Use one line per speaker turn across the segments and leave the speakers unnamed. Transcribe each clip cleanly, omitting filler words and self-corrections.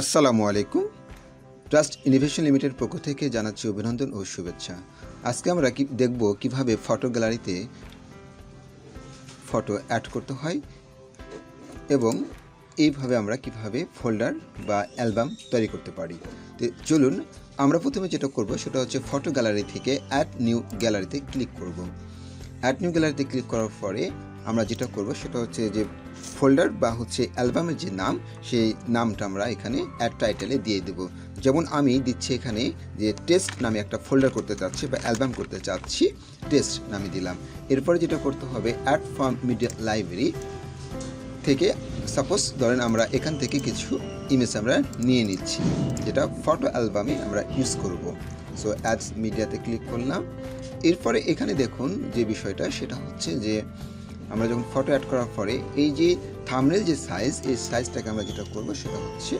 আসসালামু আলাইকুম। Trust innovation limited পক্ষ থেকে জানাচ্ছি অভিনন্দন ও শুভেচ্ছা। আজকে আমরা দেখব কিভাবে ফটো গ্যালারিতে ফটো অ্যাড করতে হয় এবং এইভাবে আমরা কিভাবে ফোল্ডার বা অ্যালবাম তৈরি করতে পারি। তো চলুন আমরা প্রথমে যেটা করব সেটা হচ্ছে ফটো গ্যালারি থেকে অ্যাড নিউ গ্যালারিতে ক্লিক করব। অ্যাড নিউ গ্যালারিতে ক্লিক করার পরে আমরা যেটা করব সেটা হচ্ছে যে ফোল্ডার বা অ্যালবামের যে নাম, সেই নামটা আমরা এখানে অ্যাড টাইটেলে দিয়ে দেব। যেমন আমি দিচ্ছি এখানে যে টেস্ট নামে একটা ফোল্ডার করতে চাচ্ছি বা অ্যালবাম করতে চাচ্ছি, টেস্ট নামে দিলাম। এরপরে যেটা করতে হবে, অ্যাড ফ্রম মিডিয়া লাইব্রেরি থেকে সাপোজ ধরেন আমরা এখান থেকে কিছু ইমেজ আমরা নিয়ে নিচ্ছি, যেটা ফটো অ্যালবামে আমরা ইউজ করব। সো অ্যাডস মিডিয়াতে ক্লিক করলাম। এরপরে এখানে দেখুন যে বিষয়টা সেটা হচ্ছে যে আমরা যখন ফটো অ্যাড করার পরে এই যে থাম্বনেল যে সাইজ, এই সাইজটাকে আমরা যেটা করব সেটা হচ্ছে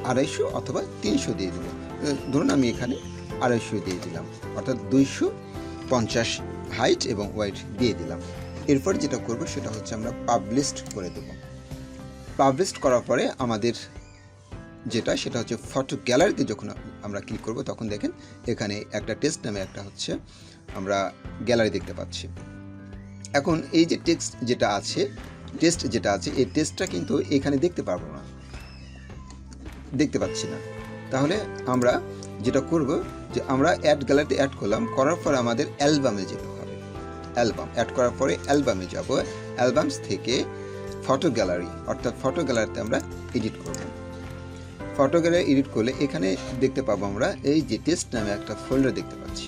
250 অথবা 300 দিয়ে দেবো। ধরুন আমি এখানে 250 দিয়ে দিলাম, অর্থাৎ 250 হাইট এবং ওয়াইড দিয়ে দিলাম। এরপর যেটা করব সেটা হচ্ছে আমরা পাবলিশড করে দেব। পাবলিশড করার পরে আমাদের যেটা সেটা হচ্ছে ফটো গ্যালারিতে যখন আমরা ক্লিক করব তখন দেখেন এখানে একটা টেক্সট নামে একটা হচ্ছে আমরা গ্যালারি দেখতে পাচ্ছি। এখন এই যে টেক্সট যেটা আছে এই টেক্সটটা কিন্তু এখানে দেখতে পাচ্ছি না। তাহলে আমরা যেটা করব যে আমরা অ্যাড গ্যালারিতে অ্যাড করলাম, করার পর আমাদের অ্যালবামে যেতে হবে। অ্যালবাম অ্যাড করার পরে অ্যালবামে যাব। অ্যালবামস থেকে ফটো গ্যালারি, অর্থাৎ ফটো গ্যালারিতে আমরা এডিট করব। ফটো গ্যালারি এডিট করলে এখানে দেখতে পাবো আমরা এই যে টেক্সট নামে একটা ফোল্ডার দেখতে পাচ্ছি।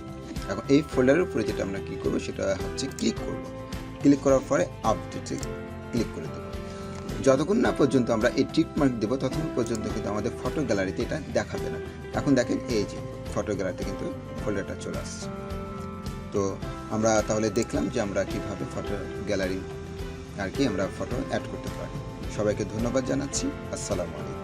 এখন এই ফোল্ডারের উপরে যেটা আমরা কী করবো সেটা হচ্ছে ক্লিক করব। ক্লিক করার পরে আপডেটে ক্লিক করে দেবো। যতক্ষণ না পর্যন্ত আমরা এই টিক মার্ক দেবো ততক্ষণ পর্যন্ত কিন্তু আমাদের ফটো গ্যালারিতে এটা দেখাবে না। এখন দেখেন এই যে ফটো গ্যালারিতে কিন্তু ফোল্ডারটা চলে আসছে। তো আমরা তাহলে দেখলাম যে আমরা কীভাবে ফটো গ্যালারি আমরা ফটো অ্যাড করতে পারি। সবাইকে ধন্যবাদ জানাচ্ছি। আসসালামু আলাইকুম।